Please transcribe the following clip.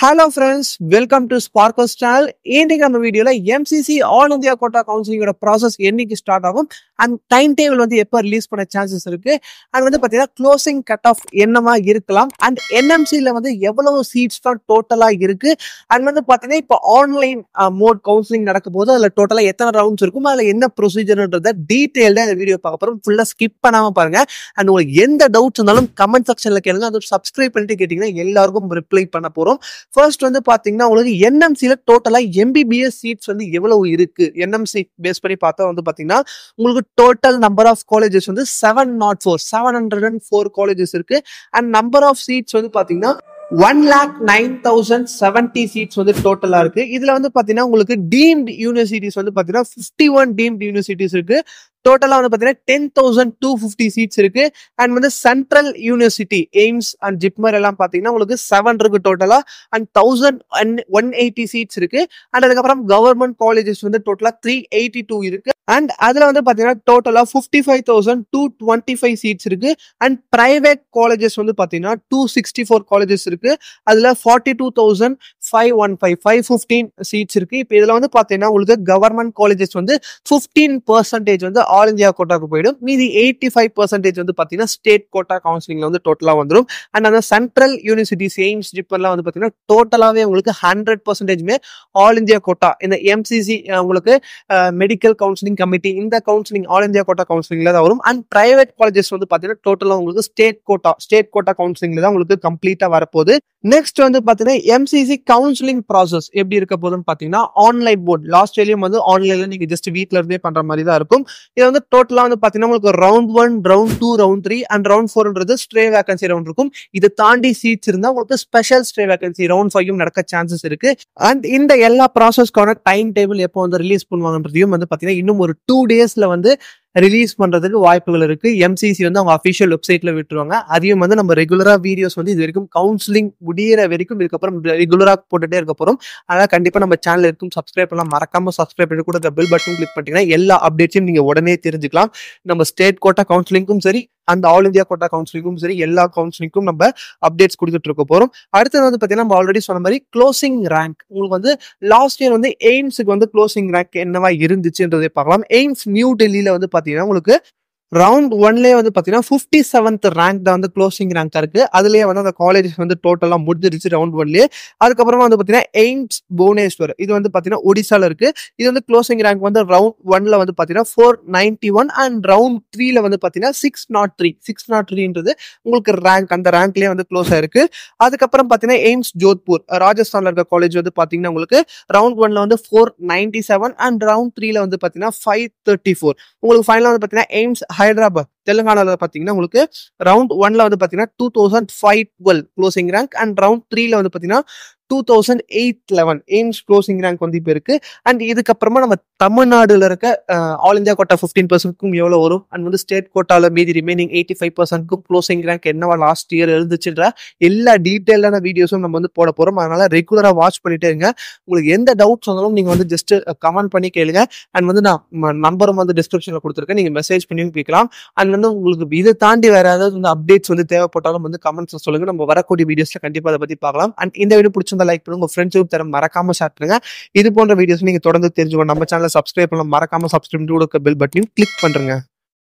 Hello friends, welcome to Sparkles channel. இன்னைக்கு நம்ம வீடியோல MCC ஆல் இந்தியா கோட்டா கவுன்சிலிங்கோட ப்ராசஸ் என்னைக்கு ஸ்டார்ட் ஆகும் அண்ட் டைம் டேபிள் வந்து எப்போ ரிலீஸ் பண்ண சான்சஸ் இருக்கு அண்ட் வந்து பார்த்தீங்கன்னா க்ளோசிங் கட் ஆஃப் என்னமா இருக்கலாம் அண்ட் NMCல வந்து எவ்வளவு சீட்ஸ் தான் டோட்டலா இருக்கு அண்ட் வந்து பார்த்தீங்கன்னா இப்போ ஆன்லைன் மோட் கவுன்சிலிங் நடக்கும் போது அதில் டோட்டலா எத்தனை ரவுண்ட்ஸ் இருக்கும் அதில் என்ன ப்ரொசீஜர்ன்றத டீட்டெயில்டாக இந்த வீடியோ பார்க்க போகிறோம். ஃபுல்லாக ஸ்கிப் பண்ணாம பாருங்க அண்ட் உங்களுக்கு எந்த டவுட்ஸ் இருந்தாலும் கமெண்ட் செக்ஷன்ல கேளுங்க. அது சப்ஸ்கிரைப் பண்ணிட்டு கேட்டீங்கன்னா எல்லாருக்கும் ரிப்ளை பண்ண போறோம். ஃபர்ஸ்ட் வந்து பாத்தீங்கன்னா உங்களுக்கு NMCல டோட்டலா MBBS சீட்ஸ் வந்து எவ்வளவு இருக்கு NMC பேஸ் பண்ணி பார்த்தா வந்து பாத்தீங்கன்னா உங்களுக்கு டோட்டல் நம்பர் ஆஃப் காலேஜஸ் வந்து 704 காலேஜஸ் இருக்கு அண்ட் நம்பர் ஆஃப் சீட்ஸ் வந்து பாத்தீங்கன்னா 1,09,070 சீட்ஸ் வந்து டோட்டலா இருக்கு. இதுல வந்து பாத்தீங்கன்னா உங்களுக்கு டீம்டு யூனிவர்சிட்டிஸ் வந்து பாத்தீங்கன்னா 51 டீம்டு யூனிவர்சிட்டிஸ் இருக்கு. டோட்டலா வந்து பாத்தீங்கன்னா 10,250 சீட்ஸ் இருக்கு அண்ட் வந்து central university AIIMS and JIPMER எல்லாம் பாத்தீங்கன்னா உங்களுக்கு 7 இருக்கு டோட்டலா அண்ட் 1,180 சீட்ஸ் இருக்கு அண்ட் அதுக்கப்புறம் கவர்மெண்ட் காலேஜஸ் வந்து டோட்டலா 382 இருக்கு அண்ட் அதுல வந்து பாத்தீங்கன்னா டோட்டலா 55,225 சீட்ஸ் இருக்கு அண்ட் பிரைவேட் காலேஜஸ் வந்து பாத்தீங்கன்னா 264 காலேஜஸ் இருக்கு. அதுல 42,515 சீட்ஸ் இருக்கு. இப்போ இதுல வந்து பாத்தீங்கன்னா உங்களுக்கு கவர்மெண்ட் காலேஜஸ் வந்து 15% வந்து ஆல் இந்தியா கோட்டாக்கு போயிடும். மீதி 85% வந்து பாத்தீங்கன்னா ஸ்டேட் கோட்டா கவுன்சிலிங்ல வந்து டோட்டலா வந்துடும் அண்ட் அந்த சென்ட்ரல் யூனிவர்சிட்டிஸ் எய்ம்ஸ் ஜிப்மர்லாம் வந்து பாத்தீங்கன்னா டோட்டலாவே உங்களுக்கு 100% ஆல் இந்தியா கோட்டா இந்த MCC உங்களுக்கு மெடிக்கல் கவுன்சிலிங் கமிட்டி இந்த கவுன்சிலிங் ஆல் இந்தியா கோட்டா கவுன்சிலிங்ல தான் வரும் அண்ட் பிரைவேட் காலேஜஸ் வந்து பாத்தீங்கன்னா டோட்டலா உங்களுக்கு ஸ்டேட் கோட்டா கவுன்சிலிங்ல தான் உங்களுக்கு கம்ப்ளீட்டா வரப்போகுது. நெக்ஸ்ட் வந்து பாத்தீங்கன்னா MCC கவுன்சிலிங் ப்ராசஸ் எப்படி இருக்க போகுதுன்னு பாத்தீங்கன்னா ஆன்லைன் போர்ட் லாஸ்ட் இயர்லயும் வந்து ஆன்லைன்ல நீங்க ஜஸ்ட் வீட்ல இருந்தே பண்ற மாதிரி தான் இருக்கும். இது வந்து டோட்டலா வந்து பாத்தீங்கன்னா உங்களுக்கு round 1, round 2, round 3 and round 4ன்றது ஸ்ட்ரே வேகன்சி ரவுண்ட் இருக்கும். இது தாண்டி சீட்ஸ் இருந்தா உங்களுக்கு ஸ்பெஷல் ஸ்ட்ரே வேகன்சி ரவுண்ட் 5 நடக்க சான்சஸ் இருக்கு அண்ட் இந்த எல்லா ப்ராசஸ்க்கான டைம் டேபிள் எப்போ வந்து ரிலீஸ் பண்ணுவாங்கன்றதையும் வந்து பாத்தீங்கன்னா இன்னும் ஒரு 2 டேஸ்ல வந்து ரிலீஸ் பண்றதுக்கு வாய்ப்புகள் இருக்கு. MCC வந்து அவங்க அஃபிஷியல் வெப்சைட்ல விட்டுருவாங்க. அதையும் வந்து நம்ம ரெகுலரா வீடியோஸ் வந்து இது வரைக்கும் கவுன்சிலிங் முடியிற வரைக்கும் இதுக்கப்புறம் ரெகுலரா போட்டுட்டே இருக்க போறோம். அதனால கண்டிப்பா நம்ம சேனல் இருக்கும் சப்ஸ்கிரைப் பண்ணலாம். மறக்காம சப்ஸ்கிரைப் பண்ணி கூட பெல் பட்டன் கிளிக் பண்ணிட்டீங்கன்னா எல்லா அப்டேட்ஸையும் நீங்க உடனே தெரிஞ்சுக்கலாம். நம்ம ஸ்டேட் கோட்டா கவுன்சிலிங்கும் சரி அந்த ஆல் இந்தியா கோட்டா கவுன்சிலிங்கும் சரி எல்லா கவுன்சிலிங்கும் நம்ம அப்டேட்ஸ் கொடுத்துட்டு இருக்க போறோம். அடுத்தது வந்து பாத்தீங்கன்னா நம்ம ஆல்ரெடி சொன்ன மாதிரி க்ளோசிங் ரேங்க் உங்களுக்கு வந்து லாஸ்ட் இயர் வந்து எய்ம்ஸுக்கு வந்து க்ளோசிங் ரேங்க் என்னவா இருந்துச்சுன்றதை பார்க்கலாம். எய்ம்ஸ் நியூ டெல்லியில வந்து பாத்தீங்கன்னா உங்களுக்கு ரவுண்ட் 1லயே வந்து பாத்தீங்கன்னா 57th ரேங்க் தான் வந்து க்ளோசிங் ரேங்கா இருக்கு. அதுலயே வந்து அந்த காலேஜஸ் வந்து டோட்டலா முடிஞ்சிருச்சு ரவுண்ட் 1லயே. அதுக்கப்புறமா வந்து பாத்தீங்கன்னா எய்ம்ஸ் புவனேஸ்வர் இது வந்து பாத்தீங்கன்னா ஒடிசால இருக்கு. இது வந்து க்ளோசிங் ரேங்க் வந்து ரவுண்ட் 1ல வந்து பாத்தீங்கன்னா 491 அண்ட் ரவுண்ட் 3ல வந்து பாத்தீங்கன்னா 603ன்றது உங்களுக்கு ரேங்க் அந்த ரேங்க்லயே வந்து க்ளோஸ் ஆயிருக்கு. அதுக்கப்புறம் பாத்தீங்கன்னா எய்ம்ஸ் ஜோத்பூர் ராஜஸ்தான்ல இருக்க காலேஜ் வந்து பாத்தீங்கன்னா உங்களுக்கு ரவுண்ட் 1ல வந்து 497 அண்ட் ரவுண்ட் 3ல வந்து பாத்தீங்கன்னா 534. உங்களுக்கு ஃபைனலா வந்து பாத்தீங்கன்னா எய்ம்ஸ் ஹைதராபாத் தெலுங்கானால பாத்தீங்கன்னா உங்களுக்கு ரவுண்ட் 1ல வந்து பாத்தீங்கன்னா 2,512 க்ளோசிங் ரேங்க் அண்ட் ரவுண்ட் 3ல வந்து பாத்தீங்கன்னா 2,811 எய்ம்ஸ் க்ளோசிங் ரேங்க் வந்து இப்போ இருக்கு. அண்ட் இதுக்கப்புறமா நம்ம தமிழ்நாடுல இருக்க ஆல் இந்தியா கோட்டா 15%க்கும் எவ்வளவு வரும் அண்ட் வந்து ஸ்டேட் கோட்டால மீதி ரிமைனிங் 85%க்கும் க்ளோசிங் ரேங்க் என்னவா லாஸ்ட் இயர் இருந்துச்சுன்ற எல்லா டீட்டெயிலான வீடியோஸும் நம்ம வந்து போட போறோம். அதனால ரெகுலரா வாட்ச் பண்ணிட்டே இருங்க. உங்களுக்கு எந்த டவுட்ஸ் வந்தாலும் நீங்க வந்து ஜஸ்ட் கமெண்ட் பண்ணி கேளுங்க அண்ட் வந்து நான் நம்பரும் வந்து டிஸ்கிரிப்ஷன்ல கொடுத்துருக்கேன். நீங்க மெசேஜ் பண்ணியும் கேட்கலாம் அண்ட் வந்து உங்களுக்கு இதை தாண்டி வேற ஏதாவது வந்து அப்டேட்ஸ் வந்து தேவைப்பட்டாலும் வந்து கமெண்ட்ஸ் சொல்லுங்க. நம்ம வரக்கூடிய வீடியோஸ்ல கண்டிப்பா அதை பத்தி பார்க்கலாம். அண்ட் இந்த வீடியோ பிடிச்சிருந்தா லைக் பண்ணுங்க, உங்க ஃப்ரெண்ட்ஸுக்கு தர மறக்காம ஷேர் பண்ணுங்க. இது போன்ற வீடியோஸ் நீங்க தொடர்ந்து தெரிஞ்சுக்கணும். நம்ம சேனலை சப்ஸ்கிரைப் பண்ணலாம். மறக்காம சப்ஸ்கிரைப் பண்ணி பெல் பட்டனையும் கிளிக் பண்றீங்க.